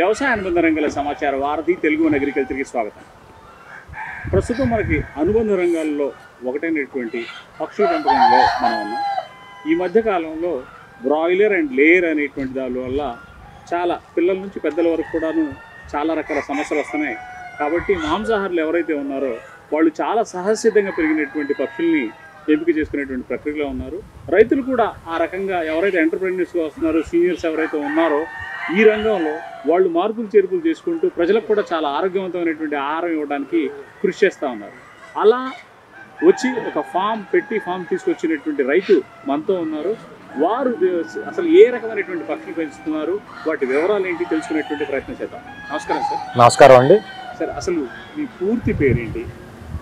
వ్యవసాయ అనుబంధ రంగాల సమాచార వారధి తెలుగు వన్ అగ్రికల్చర్కి స్వాగతం. ప్రస్తుతం మనకి అనుబంధ రంగాల్లో ఒకటైనటువంటి పక్షుల పెంపకంలో మనం ఉన్నాం. ఈ మధ్యకాలంలో బ్రాయిలర్ అండ్ లేయర్ అనేటువంటి దాని వల్ల చాలా పిల్లల నుంచి పెద్దల వరకు కూడాను చాలా రకాల సమస్యలు వస్తున్నాయి. కాబట్టి మాంసాహారులు ఎవరైతే ఉన్నారో వాళ్ళు చాలా సహజసిద్ధంగా పెరిగినటువంటి పక్షుల్ని ఎంపిక చేసుకునేటువంటి ప్రక్రియలో ఉన్నారు. రైతులు కూడా ఆ రకంగా ఎవరైతే ఎంటర్‌ప్రెన్యూర్స్‌గా వస్తున్నారో, సీనియర్స్ ఎవరైతే ఉన్నారో ఈ రంగంలో వాళ్ళు మార్పులు చేర్పులు చేసుకుంటూ ప్రజలకు కూడా చాలా ఆరోగ్యవంతమైనటువంటి ఆహారం ఇవ్వడానికి కృషి చేస్తూ ఉన్నారు. అలా వచ్చి ఒక ఫామ్ తీసుకొచ్చినటువంటి రైతు మనతో ఉన్నారు. వారు అసలు ఏ రకమైనటువంటి పక్షులు పెంచుతున్నారు, వాటి వివరాలు ఏంటి తెలుసుకునేటువంటి ప్రయత్నం చేద్దాం. నమస్కారం సార్. నమస్కారం అండి. సార్, అసలు మీ పూర్తి పేరేంటి,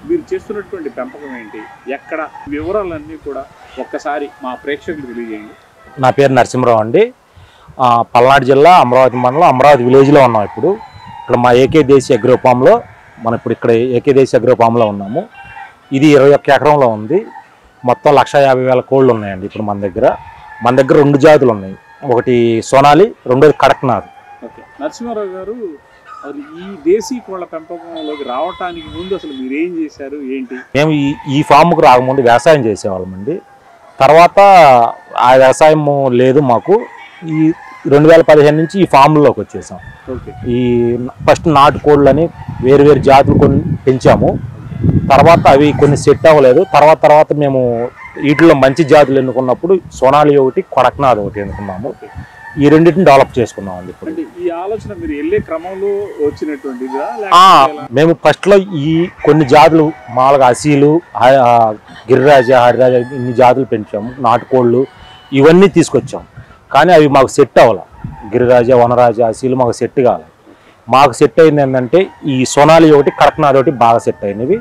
మీరు చేస్తున్నటువంటి పెంపకం ఏంటి, ఎక్కడ, వివరాలన్నీ కూడా ఒక్కసారి మా ప్రేక్షకులు తెలియజేయండి. నా పేరు నరసింహరావు అండి. పల్నాడు జిల్లా అమరావతి మండలం అమరావతి విలేజ్లో ఉన్నాం. ఇక్కడ మా ఏకే దేశీ అగ్రో ఫామ్లో మనం ఇప్పుడు ఇక్కడ ఏకే దేశీ అగ్రో ఫామ్లో ఉన్నాము. ఇది 21 ఎకరంలో ఉంది. మొత్తం 1,50,000 కోళ్ళు ఉన్నాయండి. ఇప్పుడు మన దగ్గర 2 జాతులు ఉన్నాయి. ఒకటి సోనాలి, రెండోది కడక్నాథ్. ఓకే నరసింహారావు గారు, అది ఈ దేశీ కోళ్ళ పెంపకంలోకి రావటానికి ముందు అసలు మీరు ఏం చేశారు, ఏంటి? మేము ఈ ఫామ్కు రాకముందు వ్యవసాయం చేసేవాళ్ళమండి. తర్వాత ఆ వ్యవసాయం లేదు మాకు. ఈ 2015 నుంచి ఈ ఫామ్లోకి వచ్చేసాం. ఈ ఫస్ట్ నాటుకోళ్ళని వేరు జాతులు కొన్ని పెంచాము. తర్వాత అవి కొన్ని సెట్ అవ్వలేదు. తర్వాత మేము వీటిలో మంచి జాతులు ఎన్నుకున్నప్పుడు సోనాలి ఒకటి, కడక్నాథ్ ఒకటి ఎన్నుకున్నాము. ఈ రెండింటిని డెవలప్ చేసుకున్నాం అండి. ఇప్పుడు ఈ ఆలోచన మీరు వెళ్ళే క్రమంలో వచ్చినటువంటిదా? మేము ఫస్ట్లో ఈ కొన్ని జాతులు మామూలుగా అసీలు, గిరిరాజ, హరిరాజ ఇన్ని జాతులు పెంచాము. నాటుకోళ్ళు ఇవన్నీ తీసుకొచ్చాము. కానీ అవి మాకు సెట్ అవ్వాలి. గిరిరాజ, వనరాజ, అసీలు మాకు సెట్ కావాలి. మాకు సెట్ అయింది ఏంటంటే ఈ సోనాలి ఒకటి, కడక్నాథ్ ఒకటి బాగా సెట్ అయినవి.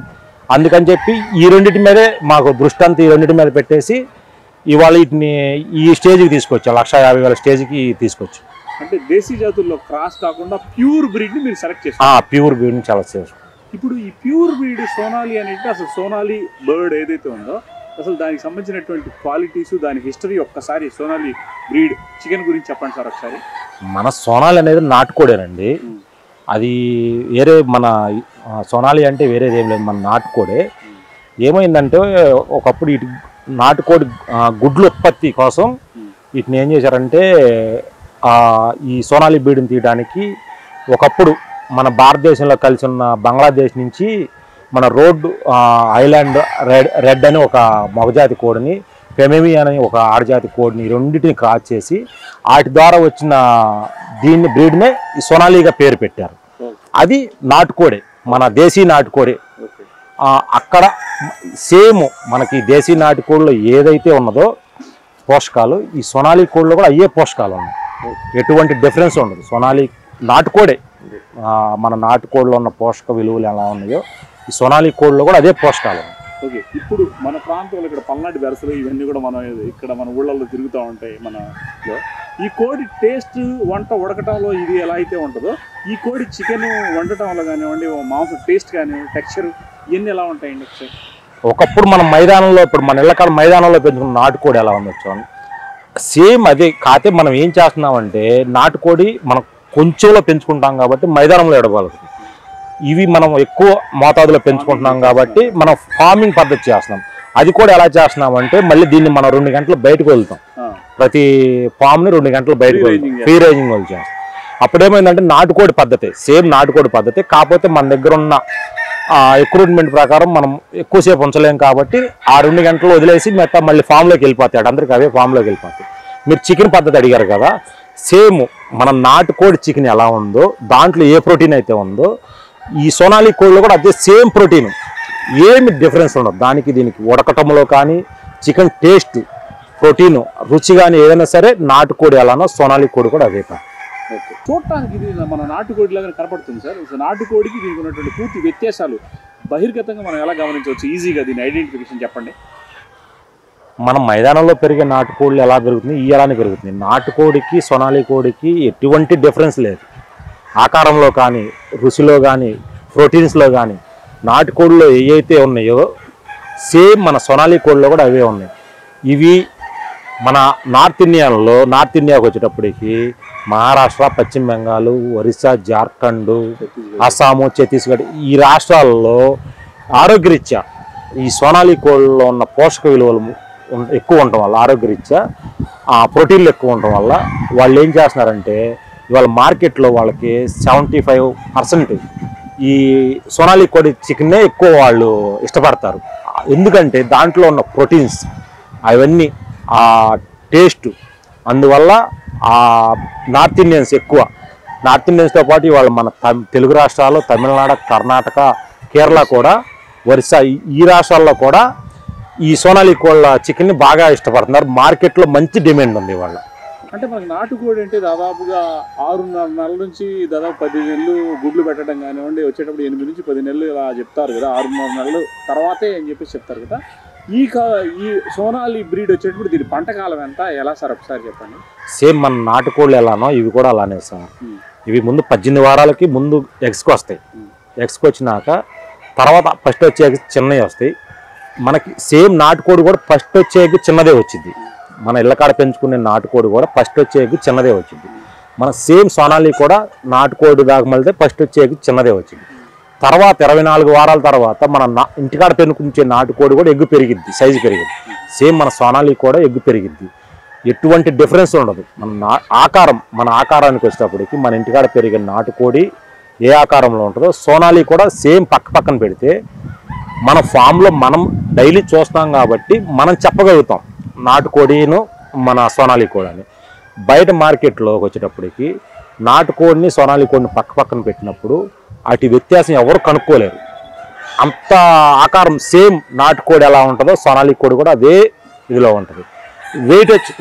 అందుకని చెప్పి ఈ రెండింటి మీదే మాకు దృష్టి అంతా ఈ రెండింటి మీద పెట్టేసి ఇవాళ వీటిని ఈ స్టేజ్కి తీసుకొచ్చాం. 1,50,000 స్టేజ్కి తీసుకొచ్చాం. అంటే దేశీ జాతుల్లో క్రాస్ కాకుండా ప్యూర్ బ్రీడ్ని మీరు సెలెక్ట్ చేస్తారు. ప్యూర్ బ్రీడ్ని చాలా చేస్తాం. ఇప్పుడు ఈ ప్యూర్ బ్రీడ్ సోనాలి అనేది అసలు సోనాలి బర్డ్ ఏదైతే ఉందో అసలు దానికి సంబంధించినటువంటి క్వాలిటీస్, దాని హిస్టరీ ఒక్కసారి సోనాలి బ్రీడ్ చికెన్ గురించి చెప్పండి సార్ ఒకసారి. మన సోనాలి అనేది నాటుకోడేనండి. అది వేరే మన సోనాలి అంటే వేరేది ఏం లేదు, మన నాటుకోడే. ఏమైందంటే ఒకప్పుడు ఇటు నాటుకోడి గుడ్లు ఉత్పత్తి కోసం వీటిని ఏం చేశారంటే ఈ సోనాలి బ్రీడ్ని తీయడానికి ఒకప్పుడు మన భారతదేశంలో కలిసి ఉన్న బంగ్లాదేశ్ నుంచి మన రోడ్ ఐలాండ్ రెడ్ అని ఒక మగజాతి కోడిని, ఫెమెమి అని ఒక ఆడజాతి కోడిని, రెండింటిని క్రాస్ చేసి వాటి ద్వారా వచ్చిన దీన్ని బ్రీడ్నే ఈ సోనాలిగా పేరు పెట్టారు. అది నాటుకోడే, మన దేశీ నాటుకోడే. అక్కడ సేమ్ మనకి దేశీ నాటుకోడిలో ఏదైతే ఉన్నదో పోషకాలు ఈ సోనాలి కోడిలో కూడా అయ్యే పోషకాలు ఉన్నాయి. ఎటువంటి డిఫరెన్స్ ఉండదు. సోనాలి నాటుకోడే, మన నాటుకోడిలో ఉన్న పోషక విలువలు ఎలా ఉన్నాయో ఈ సోనాలి కోడిలో కూడా అదే పోషకాలు ఉన్నాయి. ఓకే, ఇప్పుడు మన ప్రాంతంలో ఇక్కడ పల్నాటి బెరసలు ఇవన్నీ కూడా మనం ఇక్కడ మన ఊళ్ళల్లో తిరుగుతూ ఉంటాయి. మన ఈ కోడి టేస్ట్, వంట ఉడకటంలో ఇది ఎలా అయితే ఉంటుందో ఈ కోడి చికెన్ వండటంలో కానివ్వండి, మాంసం టేస్ట్ కానివ్వండి, టెక్స్చర్ ఇవన్నీ ఎలా ఉంటాయండి? ఒకప్పుడు మనం మైదానంలో, ఇప్పుడు మన ఇళ్ళకాడ మైదానంలో పెంచుకున్న నాటుకోడి ఎలా ఉండొచ్చు సేమ్ అదే. కాకపోతే మనం ఏం చేస్తున్నామంటే నాటుకోడి మనం కొంచెంలో పెంచుకుంటాం కాబట్టి మైదానంలో ఎడగలుగుతుంది. ఇవి మనం ఎక్కువ మోతాదులో పెంచుకుంటున్నాం కాబట్టి మనం ఫార్మింగ్ పద్ధతి చేస్తున్నాం. అది కూడా ఎలా చేస్తున్నామంటే మళ్ళీ దీన్ని మనం 2 గంటలు బయటకు వదులుతాం. ప్రతి ఫామ్ని 2 గంటలు బయటకు వదులుతాం, ఫ్రీ రేంజింగ్ వదిలేస్తాం. అప్పుడేమైందంటే నాటుకోడి పద్ధతి, సేమ్ నాటుకోడి పద్ధతి. కాకపోతే మన దగ్గర ఉన్న రిక్రూట్మెంట్ ప్రకారం మనం ఎక్కువసేపు ఉంచలేం కాబట్టి ఆ 2 గంటలు వదిలేసి మిగతా మళ్ళీ ఫామ్లోకి వెళ్ళిపోతాయి. అందరికీ అవే ఫామ్లోకి వెళ్ళిపోతాయి. మీరు చికెన్ పద్ధతి అడిగారు కదా, సేమ్ మన నాటుకోడి చికెన్ ఎలా ఉందో దాంట్లో ఏ ప్రోటీన్ అయితే ఉందో ఈ సోనాలి కోడిలో కూడా అదే సేమ్ ప్రోటీన్, ఏమి డిఫరెన్స్ ఉండదు. దానికి దీనికి ఉడకటంలో కానీ చికెన్ టేస్ట్, ప్రోటీన్, రుచి కానీ ఏదైనా సరే నాటుకోడి ఎలానో సోనాలి కోడి కూడా అదే కాదు. చూడటానికి ఇది మన నాటుకోడి లాగా కనపడుతుంది సార్. నాటుకోడికి దీనికి ఉన్నటువంటి పూర్తి వ్యత్యాసాలు బహిర్గతంగా మనం ఎలా గమనించవచ్చు ఈజీగా, దీని ఐడెంటిఫికేషన్ చెప్పండి. మనం మైదానంలో పెరిగే నాటుకోళ్ళు ఎలా పెరుగుతుంది, ఈ ఎలానే పెరుగుతుంది. నాటుకోడికి సోనాలి కోడికి ఎటువంటి డిఫరెన్స్ లేదు. ఆకారంలో కానీ, రుచిలో కానీ, ప్రోటీన్స్లో కానీ నాటుకోడిలో ఏవైతే ఉన్నాయో సేమ్ మన సోనాలి కోడిలో కూడా అవే ఉన్నాయి. ఇవి మన నార్త్ ఇండియాకి వచ్చేటప్పటికి మహారాష్ట్ర, పశ్చిమ బెంగాల్, ఒరిస్సా, జార్ఖండ్, అస్సాము, ఛత్తీస్గఢ్ ఈ రాష్ట్రాల్లో ఆరోగ్యరీత్యా ఈ సోనాలి కోళ్ళలో ఉన్న పోషక విలువలు ఎక్కువ ఉండటం వల్ల, ఆరోగ్యరీత్యా ప్రోటీన్లు ఎక్కువ ఉండటం వల్ల వాళ్ళు ఏం చేస్తున్నారంటే ఇవాళ మార్కెట్లో వాళ్ళకి 75% ఈ సోనాలి కోడి చికెన్నే ఎక్కువ వాళ్ళు ఇష్టపడతారు. ఎందుకంటే దాంట్లో ఉన్న ప్రోటీన్స్ అవన్నీ ఆ టేస్ట్, అందువల్ల ఆ నార్త్ ఇండియన్స్తో పాటు ఇవాళ మన తెలుగు రాష్ట్రాలు, తమిళనాడు, కర్ణాటక, కేరళ కూడా, ఒరిస్సా ఈ రాష్ట్రాల్లో కూడా ఈ సోనాలి కోళ్ళ చికెన్ని బాగా ఇష్టపడుతున్నారు. మార్కెట్లో మంచి డిమాండ్ ఉంది ఇవాళ. అంటే మనకి నాటుకోడి అంటే దాదాపుగా 6.5 నెలల నుంచి దాదాపు 10 నెలలు గుడ్లు పెట్టడం కానివ్వండి, వచ్చేటప్పుడు 8 నుంచి 10 నెలలు ఇలా చెప్తారు కదా, 6.5 నెలలు తర్వాతే అని చెప్పేసి చెప్తారు కదా. ఈ సోనాలి బ్రీడ్ వచ్చేటప్పుడు దీని పంట కాలం ఎంత, ఎలా సార్ ఒకసారి చెప్పండి. సేమ్ మన నాటుకోళ్ళు ఎలానో ఇవి కూడా అలానే సార్. ఇవి ముందు 18 వారాలకి ముందు ఎగ్స్కి వస్తాయి. ఎగ్స్కి వచ్చినాక తర్వాత ఫస్ట్ వచ్చే ఎగ్స్ చిన్నవి వస్తాయి. మనకి సేమ్ నాటుకోడి కూడా ఫస్ట్ వచ్చే ఎగ్ చిన్నదే వచ్చింది. మన ఇళ్ళకాడ పెంచుకునే నాటుకోడి కూడా ఫస్ట్ వచ్చే ఎగ్ చిన్నదే వచ్చింది. మన సేమ్ సోనాలి కూడా నాటుకోడి దాకా మళ్ళీ ఫస్ట్ వచ్చే ఎగ్ చిన్నదే వచ్చింది. తర్వాత 24 వారాల తర్వాత మన ఇంటికాడ పెంచుకునే నాటుకోడి కూడా ఎగ్గు పెరిగిద్ది, సైజు పెరిగిద్ది. సేమ్ మన సోనాలి కూడా ఎగ్గు పెరిగిద్ది. ఎటువంటి డిఫరెన్స్ ఉండదు. మన ఆకారానికి వచ్చేటప్పటికి మన ఇంటికాడ పెరిగిన నాటుకోడి ఏ ఆకారంలో ఉంటుందో సోనాలి కూడా సేమ్ పక్కన పెడితే మన ఫామ్లో మనం డైలీ చూస్తాం కాబట్టి మనం చెప్పగలుగుతాం నాటుకోడిను మన సోనాలి కోడి అని. బయట మార్కెట్లోకి వచ్చేటప్పటికి నాటుకోడిని సోనాలి కోడిని పక్కన పెట్టినప్పుడు వాటి వ్యత్యాసం ఎవరు కనుక్కోలేరు. అంత ఆకారం సేమ్ నాటుకోడి ఎలా ఉంటుందో సోనాలి కోడి కూడా అదే ఇదిలో ఉంటుంది.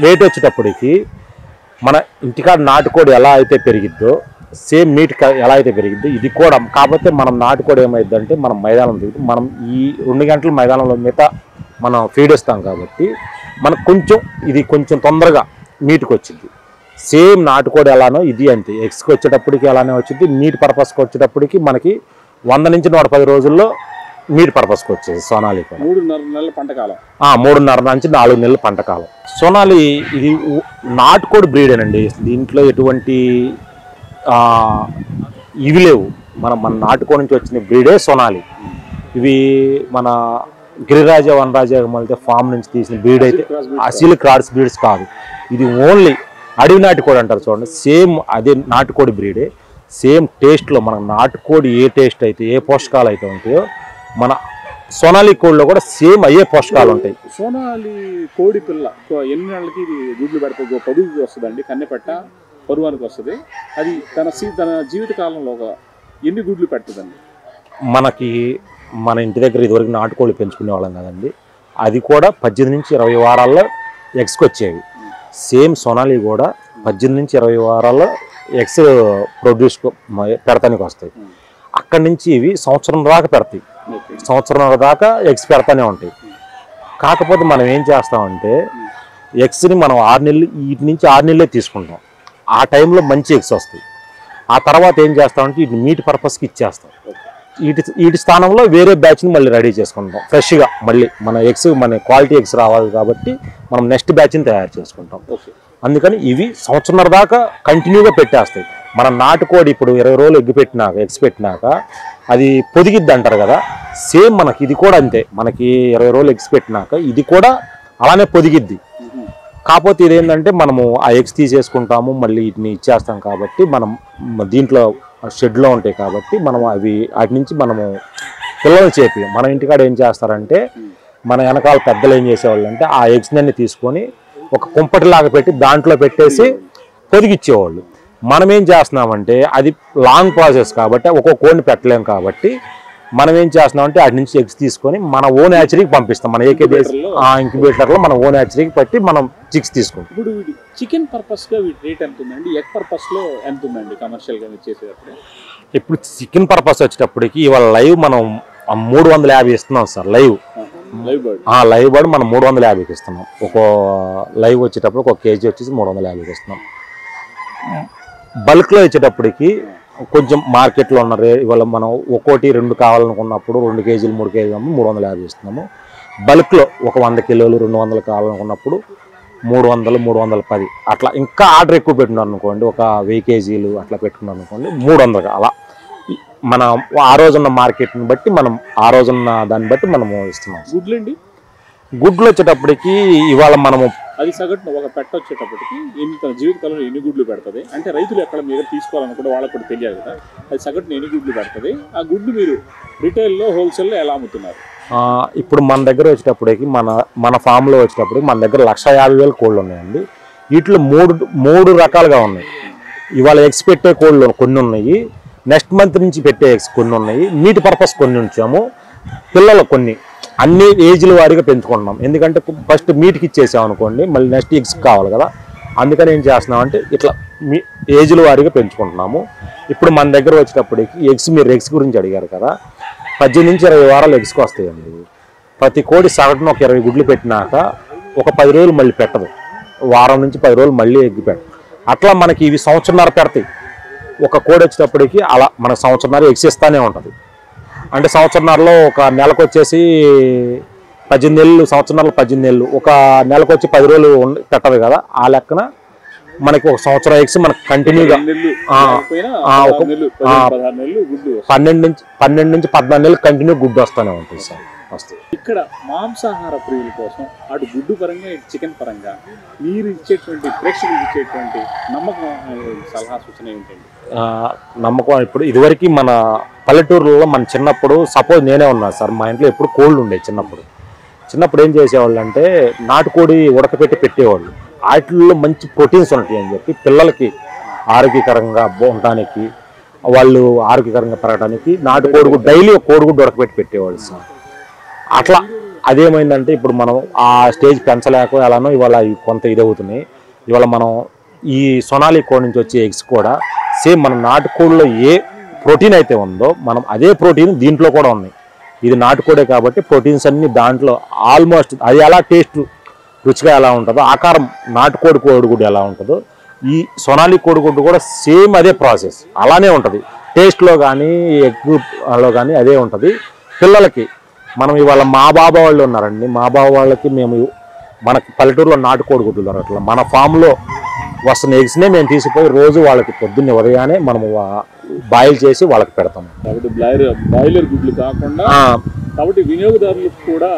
వెయిట్ వచ్చేటప్పటికి మన ఇంటికాడ నాటుకోడి ఎలా అయితే పెరిగిద్దో సేమ్ మీట్ ఎలా అయితే పెరిగిద్దో ఇది కూడా. కాకపోతే మనం నాటుకోడి ఏమైందంటే మనం మైదానం దిగుతాం, మనం ఈ 2 గంటల మైదానంలో మిగతా మనం ఫీడ్ ఇస్తాం కాబట్టి మనకు కొంచెం తొందరగా మీట్కి వచ్చింది. సేమ్ నాటుకోడి ఎలానో ఇది అంతే. ఎగ్స్కి వచ్చేటప్పటికి అలానే వచ్చింది. మీట్ పర్పస్కి వచ్చేటప్పటికి మనకి 100 నుంచి 110 రోజుల్లో మీట్ పర్పస్కి వచ్చేది సోనాలి. 3.5 నెలల పంటకాలం, 3.5 నుంచి 4 నెలల పంటకాలం. సోనాలి ఇది నాటుకోడి బ్రీడేనండి. దీంట్లో ఎటువంటి ఇవి లేవు. మన నాటుకోడి నుంచి వచ్చిన బ్రీడే సోనాలి. ఇవి మన గిరిరాజ, వనరాజ మళ్ళీ ఫామ్ నుంచి తీసిన బ్రీడ్ అయితే అసలు క్రాస్ బ్రీడ్స్ కాదు. ఇది ఓన్లీ అడవి నాటుకోడి అంటారు చూడండి, సేమ్ అదే నాటుకోడి బ్రీడే. సేమ్ టేస్ట్లో మన నాటుకోడి ఏ టేస్ట్ అయితే ఏ పోషకాలు అయితే ఉంటాయో మన సోనాలి కోడిలో కూడా సేమ్ అయ్యే పోషకాలు ఉంటాయి. సోనాలి కోడి పిల్ల ఎన్ని నెలలకి ఇది గుడ్లు పెడుతుంది, పొదుగుకి వస్తుందండి, కన్నెపెట్ట పరువానికి వస్తుంది. అది తన జీవిత కాలంలో ఎన్ని గుడ్లు పెడుతుందండి? మన ఇంటి దగ్గర ఇదివరకు నాటుకోళ్ళు పెంచుకునే వాళ్ళం కదండి, అది కూడా 18 నుంచి 20 వారాల్లో ఎగ్స్కి వచ్చేవి. సేమ్ సోనాలి కూడా 18 నుంచి 20 వారాల్లో ఎగ్స్ ప్రొడ్యూస్ పెడతానికి వస్తాయి. అక్కడి నుంచి ఇవి సంవత్సరం దాకా పెడతాయి. సంవత్సరం దాకా ఎగ్స్ పెడతానే ఉంటాయి. కాకపోతే మనం ఏం చేస్తామంటే ఎగ్స్ని మనం 6 నెలలు వీటి నుంచి 6 నెలలే తీసుకుంటాం. ఆ టైంలో మంచి ఎగ్స్ వస్తాయి. ఆ తర్వాత ఏం చేస్తామంటే వీటిని మీట్ పర్పస్కి ఇచ్చేస్తాం. వీటి స్థానంలో వేరే బ్యాచ్ని మళ్ళీ రెడీ చేసుకుంటాం ఫ్రెష్గా. మళ్ళీ మన క్వాలిటీ ఎగ్స్ రావాలి కాబట్టి మనం నెక్స్ట్ బ్యాచ్ని తయారు చేసుకుంటాం. అందుకని ఇవి సంవత్సరం దాకా కంటిన్యూగా పెట్టేస్తాయి. మన నాటుకోడి ఇప్పుడు 20 రోజులు ఎగ్స్ పెట్టినాక అది పొదిగిద్ది అంటారు కదా, సేమ్ మనకి ఇది కూడా అంతే. మనకి 20 రోజులు ఎగ్స్ పెట్టినాక ఇది కూడా అలానే పొదిగిద్ది. కాకపోతే ఇదేంటంటే మనము ఆ ఎగ్స్ తీసేసుకుంటాము, మళ్ళీ వీటిని ఇచ్చేస్తాం కాబట్టి మనం దీంట్లో షెడ్లో ఉంటాయి కాబట్టి మనం వాటి నుంచి మనము పిల్లలు చేపి మన ఇంటికాడ ఏం చేస్తారంటే మన వెనకాల పెద్దలు ఏం చేసేవాళ్ళు అంటే ఆ ఎగ్స్ అన్ని తీసుకొని ఒక కుంపటిలాగా పెట్టి దాంట్లో పెట్టేసి పొదిగిచ్చేవాళ్ళు. మనం ఏం చేస్తున్నామంటే అది లాంగ్ ప్రాసెస్ కాబట్టి ఒక్కొక్క కోడిని పెట్టలేం కాబట్టి మనం ఏం చేస్తున్నామంటే వాటి నుంచి ఎగ్స్ తీసుకొని మన ఓన్ హ్యాచరీకి పంపిస్తాం. మన ఇంక్యుబేటర్లో మన ఓన్ హ్యాచరీకి పట్టి మనం చిక్స్ తీసుకుంటాం. ఇప్పుడు చికెన్ పర్పస్గా వీటి రేట్ ఎంత ఉందండి, ఎగ్ పర్పస్లో ఎంత ఉందండి కమర్షియల్గా మీరు చేసేటప్పుడు? ఇప్పుడు చికెన్ పర్పస్ వచ్చేటప్పటికి ఇవాళ లైవ్ మనం 350 ఇస్తున్నాం సార్. లైవ్ బర్డ్ మనం 350కి ఇస్తున్నాం. ఒక లైవ్ వచ్చేటప్పుడు 1 కేజీ వచ్చేసి 350కి ఇస్తున్నాం. బల్క్లో ఇచ్చేటప్పటికి కొంచెం మార్కెట్లో ఉన్న ఇవాళ మనం 1, 2 కావాలనుకున్నప్పుడు 2 కేజీలు 3 కేజీలు 350 ఇస్తున్నాము. బల్క్లో ఒక 100 కిలోలు 200 కావాలనుకున్నప్పుడు 300, 310 అట్లా. ఇంకా ఆర్డర్ ఎక్కువ పెట్టుకున్నాను అనుకోండి, ఒక 1000 కేజీలు అట్లా పెట్టుకున్నాను అనుకోండి, 300 అలా. మన ఆ రోజున్న మార్కెట్ని బట్టి మనం ఆ రోజున్న దాన్ని బట్టి మనము ఇస్తున్నాం. గుడ్లండి, గుడ్లు వచ్చేటప్పటికి ఇవాళ మనము అది సగటున ఒక పెట్ట వచ్చేటప్పటికి తన జీవితకాలంలో ఎన్ని గుడ్లు పెడుతుంది అంటే రైతులు ఎక్కడ మీరు తీసుకోవాలనుకుంటే వాళ్ళకు కూడా తెలియాలి కదా, అది సగటున ఎన్ని గుడ్లు పెడుతుంది, ఆ గుడ్లు మీరు రిటైల్లో హోల్సేల్లో ఎలా అమ్ముతున్నారు? ఇప్పుడు మన దగ్గర వచ్చేటప్పటికి మన ఫామ్లో వచ్చేటప్పటికి మన దగ్గర 150,000 కోళ్ళు ఉన్నాయండి. వీటిలో మూడు రకాలుగా ఉన్నాయి. ఇవాళ ఎగ్స్ పెట్టే కోళ్ళు కొన్ని ఉన్నాయి, నెక్స్ట్ మంత్ నుంచి పెట్టే ఎగ్స్ కొన్ని ఉన్నాయి, మీట్ పర్పస్ కొన్ని ఉంచాము, పిల్లలు కొన్ని, అన్ని ఏజ్ల వారీగా పెంచుకుంటున్నాం. ఎందుకంటే ఫస్ట్ మీట్కి ఇచ్చేసాం అనుకోండి, మళ్ళీ నెక్స్ట్ ఎగ్స్ కావాలి కదా, అందుకని ఏం చేస్తున్నామంటే ఇట్లా ఏజ్ల వారీగా పెంచుకుంటున్నాము. ఇప్పుడు మన దగ్గర వచ్చేటప్పటికి మీరు ఎగ్స్ గురించి అడిగారు కదా, 18 నుంచి 20 వారాలు ఎగ్స్కి వస్తాయండి. ప్రతి కోడి సగటున ఒక 20 గుడ్లు పెట్టినాక ఒక 10 రోజులు మళ్ళీ పెట్టదు, వారం నుంచి 10 రోజులు మళ్ళీ ఎగ్గు పెట్టదు. అట్లా మనకి ఇవి సంవత్సరంన్నర పెడతాయి. ఒక కోడి వచ్చేటప్పటికి అలా మనకు సంవత్సరంన్నర ఎగ్స్ ఇస్తూనే ఉంటుంది. అంటే సంవత్సరంన్నరలో ఒక నెలకు వచ్చేసి 18 నెలలు, సంవత్సరంన్నరలో 18 నెలలు, ఒక నెలకు వచ్చి 10 రోజులు పెట్టదు కదా, ఆ లెక్కన మనకి ఒక సంవత్సరం ఎగ్స్ మనకు కంటిన్యూగా 12 నుంచి 14 నెలలు కంటిన్యూ గుడ్డు వస్తూనే ఉంటుంది సార్. వస్తుంది. ఇక్కడ మాంసాహార ప్రియుల కోసం అటు గుడ్డు పరంగా ఇటు చికెన్ పరంగా మీరు ఇచ్చేటువంటి ప్రేక్షకులు ఇచ్చేటువంటి నమ్మకం సలహా సూచన ఏంటండి? నమ్మకం ఇప్పుడు ఇదివరకు మన పల్లెటూరులో మన చిన్నప్పుడు సపోజ్ నేనే ఉన్నాను సార్, మా ఇంట్లో ఎప్పుడు కోళ్ళు ఉండేవి. చిన్నప్పుడు ఏం చేసేవాళ్ళు అంటే నాటుకోడి ఉడకపెట్టి పెట్టేవాళ్ళు. వాటిల్లో మంచి ప్రోటీన్స్ ఉంటాయి అని చెప్పి పిల్లలకి ఆరోగ్యకరంగా ఉండటానికి, వాళ్ళు ఆరోగ్యకరంగా పెరగడానికి నాటుకోడిగుడ్డు డైలీ ఒక కోడిగుడ్డు ఉడకపెట్టి పెట్టేవాళ్ళు సార్. అట్లా అదేమైందంటే ఇప్పుడు మనం ఆ స్టేజ్ పెంచలేక ఎలానో ఇవాళ కొంత ఇదవుతున్నాయి. ఇవాళ మనం ఈ సొనాలి కోడి నుంచి వచ్చే ఎగ్స్ కూడా సేమ్ మన నాటుకోడిలో ఏ ప్రోటీన్ అయితే ఉందో మనం అదే ప్రోటీన్ దీంట్లో కూడా ఉన్నాయి. ఇది నాటుకోడే కాబట్టి ప్రోటీన్స్ అన్నీ దాంట్లో ఆల్మోస్ట్ అది ఎలా టేస్ట్ రుచిగా ఎలా ఉంటుందో, ఆకారం నాటుకోడి కోడిగుడ్డు ఎలా ఉంటుందో ఈ సొనాలి కోడిగుడ్డు కూడా సేమ్ అదే ప్రాసెస్ అలానే ఉంటుంది. టేస్ట్లో కానీ ఎగ్లో కానీ అదే ఉంటుంది. పిల్లలకి మనం ఇవాళ మా బాబా వాళ్ళు ఉన్నారండి, మా బాబా వాళ్ళకి మేము మనకి పల్లెటూరులో నాటుకోడి గుడ్లు దొరకట్లేదు. మన ఫామ్లో వస్తున్న ఎగ్స్నే మేము తీసుకుపోయి రోజు వాళ్ళకి పొద్దున్నే ఉదయాన్నే మనము బాయిల్ చేసి వాళ్ళకి పెడతాము. కాబట్టి బాయిలర్ గుడ్లు కాకుండా కాబట్టి వినియోగదారులకు కూడా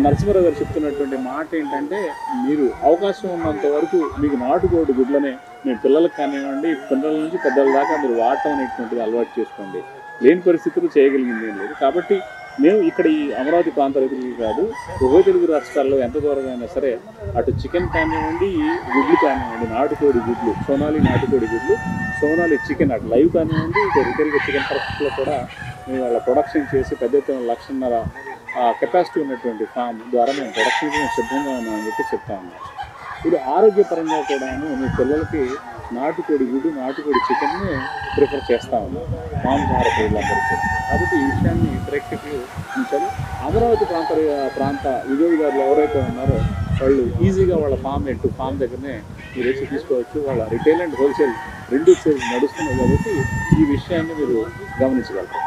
నరసింహారావు గారు చెప్తున్నటువంటి మాట ఏంటంటే మీరు అవకాశం ఉన్నంత వరకు మీకు నాటుకోడి గుడ్లనే మేము పిల్లలకు కానివ్వండి, పిల్లల నుంచి పెద్దల దాకా మీరు వాడటం అనేటువంటిది అలవాటు చేసుకోండి. లేని పరిస్థితులు చేయగలిగింది ఏం లేదు. కాబట్టి మేము ఇక్కడ ఈ అమరావతి ప్రాంత రైతులకి కాదు, ఉభయ తెలుగు రాష్ట్రాల్లో ఎంత దూరంగా అయినా సరే అటు చికెన్ కానివ్వండి, గుడ్లు కానివ్వండి, నాటుకోడి గుడ్లు, సోనాలి నాటుకోడి గుడ్లు, సోనాలి చికెన్ అటు లైవ్ కానివ్వండి, ఇటు రిటైల్గా చికెన్ పరిస్థితుల్లో కూడా మేము వాళ్ళ ప్రొడక్షన్ చేసి పెద్ద ఎత్తున 1,50,000 కెపాసిటీ ఉన్నటువంటి ఫామ్ ద్వారా మేము ప్రొడక్షన్కి మేము సిద్ధంగా ఉన్నామని చెప్పి చెప్తా ఉన్నాం. ఇది ఆరోగ్యపరంగా కూడాను మీ పిల్లలకి నాటుకోడి గుడ్డు, నాటుకోడి చికెన్ని ప్రిఫర్ చేస్తూ ఉన్నాం మాంసాహార ప్రియులందరికీ. కాబట్టి ఈ విషయాన్ని ప్రేక్షకులు ఉంచాలి. అమరావతి ప్రాంత వినియోగదారులు ఎవరైతే ఉన్నారో వాళ్ళు ఈజీగా వాళ్ళ ఫామ్ దగ్గరనే మీరు వచ్చి తీసుకోవచ్చు. వాళ్ళ రిటైల్ అండ్ హోల్సేల్ రెండు సేల్స్ నడుస్తున్నాయి కాబట్టి ఈ విషయాన్ని మీరు గమనించగలరు.